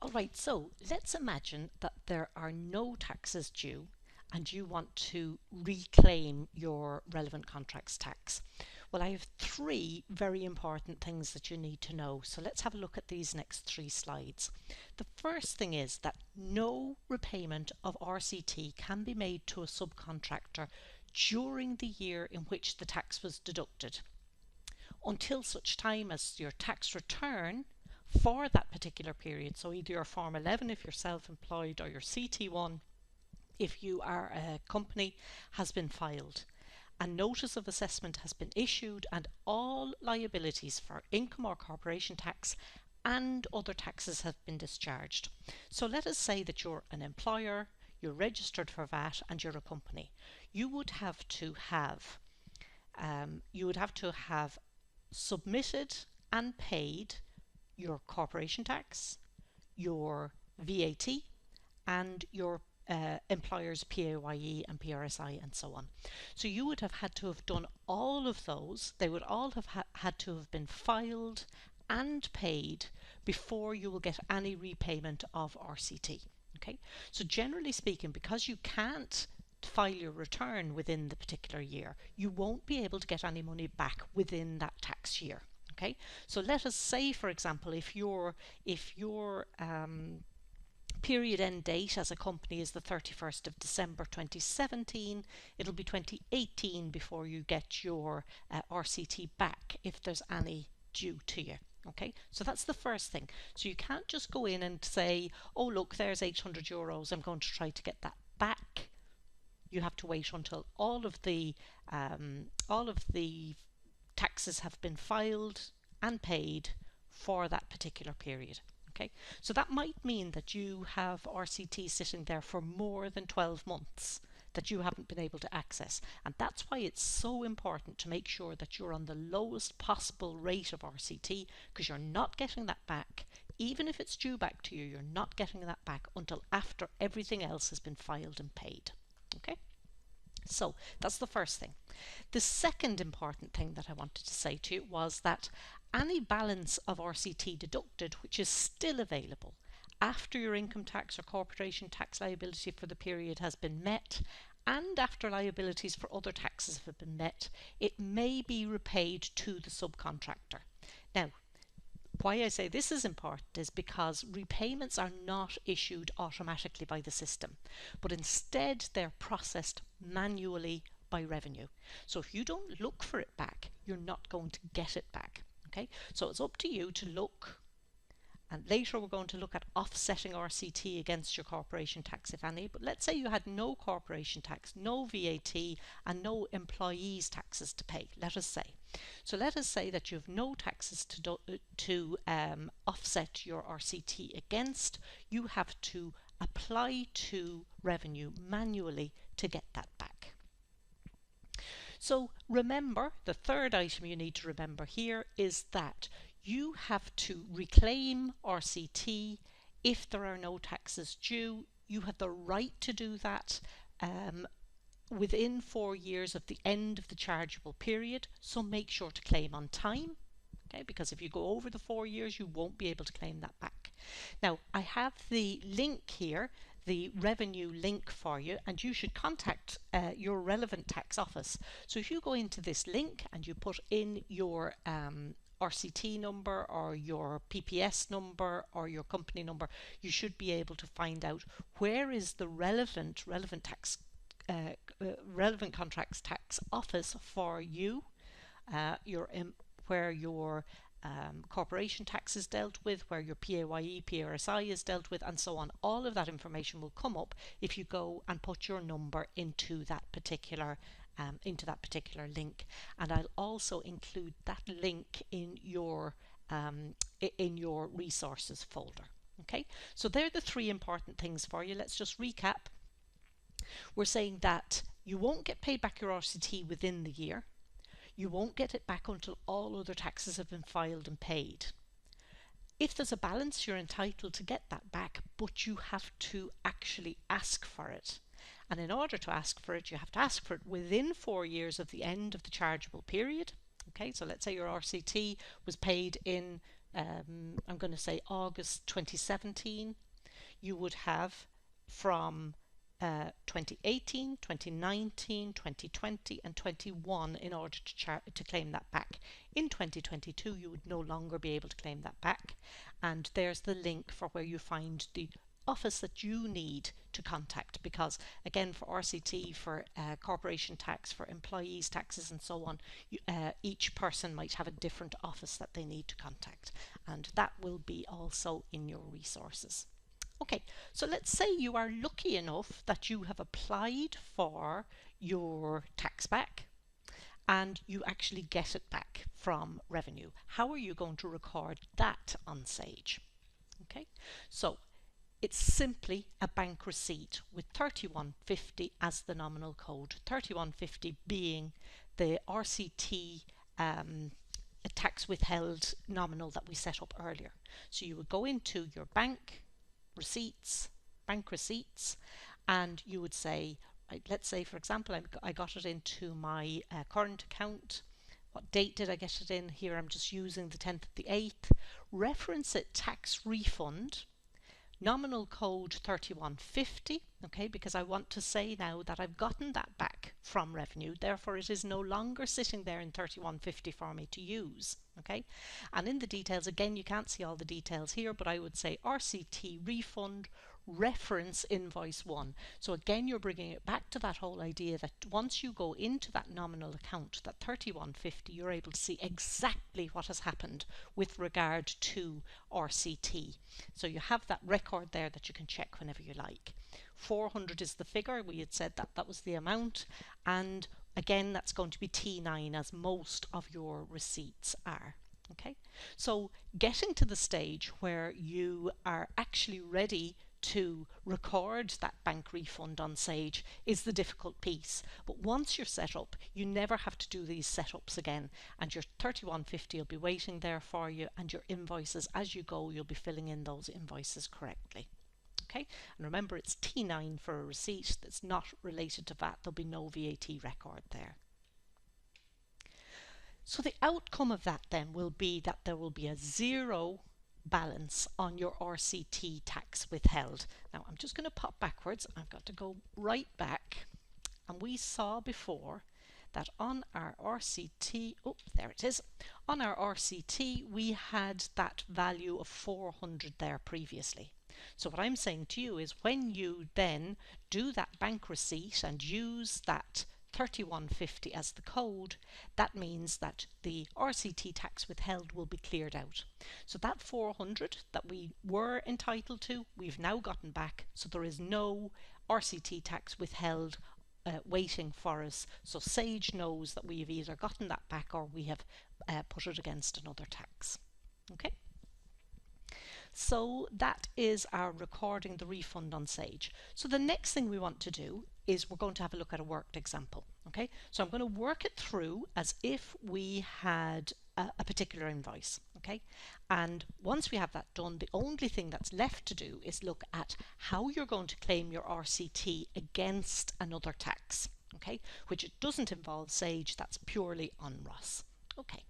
Alright, so let's imagine that there are no taxes due and you want to reclaim your relevant contracts tax. Well, I have three very important things that you need to know. So let's have a look at these next three slides. The first thing is that no repayment of RCT can be made to a subcontractor during the year in which the tax was deducted, until such time as your tax return for that particular period, so either your Form 11 if you're self-employed or your CT1 if you are a company, has been filed. A notice of assessment has been issued and all liabilities for income or corporation tax and other taxes have been discharged. So let us say that you're an employer, you're registered for VAT and you're a company. You would have to have submitted and paid your corporation tax, your VAT, and your employer's PAYE and PRSI and so on. So you would have had to have done all of those. They would all have had to have been filed and paid before you will get any repayment of RCT. Okay, so generally speaking, because you can't file your return within the particular year, you won't be able to get any money back within that tax year. Okay, so let us say, for example, if your period end date as a company is the 31st of December 2017, it'll be 2018 before you get your RCT back if there's any due to you. Okay, so that's the first thing. So you can't just go in and say, oh look, there's €800, I'm going to try to get that back. You have to wait until all of the taxes have been filed and paid for that particular period. Okay, so that might mean that you have RCT sitting there for more than 12 months that you haven't been able to access, and that's why it's so important to make sure that you're on the lowest possible rate of RCT, because you're not getting that back. Even if it's due back to you, you're not getting that back until after everything else has been filed and paid. Okay, so that's the first thing. The second important thing that I wanted to say to you was that any balance of RCT deducted which is still available after your income tax or corporation tax liability for the period has been met, and after liabilities for other taxes have been met, it may be repaid to the subcontractor. Now, why I say this is important is because repayments are not issued automatically by the system, but instead they're processed manually by revenue. So if you don't look for it back, you're not going to get it back. Okay, so it's up to you to look, and later we're going to look at offsetting RCT against your corporation tax, if any. But let's say you had no corporation tax, no VAT, and no employees' taxes to pay, let us say. So let us say that you have no taxes to offset your RCT against. You have to apply to revenue manually to get that back. So remember, the third item you need to remember here is that you have to reclaim RCT if there are no taxes due. You have the right to do that within 4 years of the end of the chargeable period, so make sure to claim on time. Okay, because if you go over the 4 years, you won't be able to claim that back. Now, I have the link here, the revenue link for you, and you should contact your relevant tax office. So if you go into this link and you put in your RCT number or your PPS number or your company number, you should be able to find out where is the relevant tax relevant contracts tax office for you, where your corporation tax is dealt with, where your PAYE, PRSI is dealt with, and so on. All of that information will come up if you go and put your number into that particular link. And I'll also include that link in your resources folder. Okay, so they're the three important things for you. Let's just recap. We're saying that you won't get paid back your RCT within the year. You won't get it back until all other taxes have been filed and paid. If there's a balance, you're entitled to get that back, but you have to actually ask for it. And in order to ask for it, you have to ask for it within 4 years of the end of the chargeable period. Okay, so let's say your RCT was paid in I'm going to say August 2017, you would have from 2018, 2019, 2020 and 21 in order to claim that back. In 2022 you would no longer be able to claim that back, and there's the link for where you find the office that you need to contact, because again, for RCT, for corporation tax, for employees taxes and so on, each person might have a different office that they need to contact, and that will be also in your resources. Okay, so let's say you are lucky enough that you have applied for your tax back and you actually get it back from revenue. How are you going to record that on Sage? Okay, so it's simply a bank receipt with 3150 as the nominal code, 3150 being the RCT tax withheld nominal that we set up earlier. So you would go into your bank receipts, and you would say, right, let's say for example I got it into my current account. What date did I get it in? Here I'm just using the 10th of the 8th. Reference it tax refund, nominal code 3150, okay, because I want to say now that I've gotten that back from revenue, therefore it is no longer sitting there in 3150 for me to use, okay. And in the details, again, you can't see all the details here, but I would say RCT refund reference invoice 1. So again, you're bringing it back to that whole idea that once you go into that nominal account, that 3150, you're able to see exactly what has happened with regard to RCT. So you have that record there that you can check whenever you like. 400 is the figure. We had said that that was the amount, and again, that's going to be T9 as most of your receipts are. Okay, so getting to the stage where you are actually ready to record that bank refund on Sage is the difficult piece. But once you're set up, you never have to do these setups again, and your 3150 will be waiting there for you, and your invoices, as you go, you'll be filling in those invoices correctly. Okay, and remember, it's T9 for a receipt that's not related to VAT. There'll be no VAT record there. So the outcome of that then will be that there will be a zero balance on your RCT tax withheld. Now I'm just going to pop backwards. I've got to go right back, and we saw before that on our RCT, oh there it is, on our RCT we had that value of 400 there previously. So what I'm saying to you is, when you then do that bank receipt and use that 3150 as the code, that means that the RCT tax withheld will be cleared out. So that 400 that we were entitled to, we've now gotten back, so there is no RCT tax withheld waiting for us. So Sage knows that we've either gotten that back or we have put it against another tax. Okay. So that is our recording the refund on Sage. So the next thing we want to do is we're going to have a look at a worked example. Okay, so I'm going to work it through as if we had a particular invoice. Okay, and once we have that done, the only thing that's left to do is look at how you're going to claim your RCT against another tax. Okay, which it doesn't involve Sage, that's purely on Ross. Okay.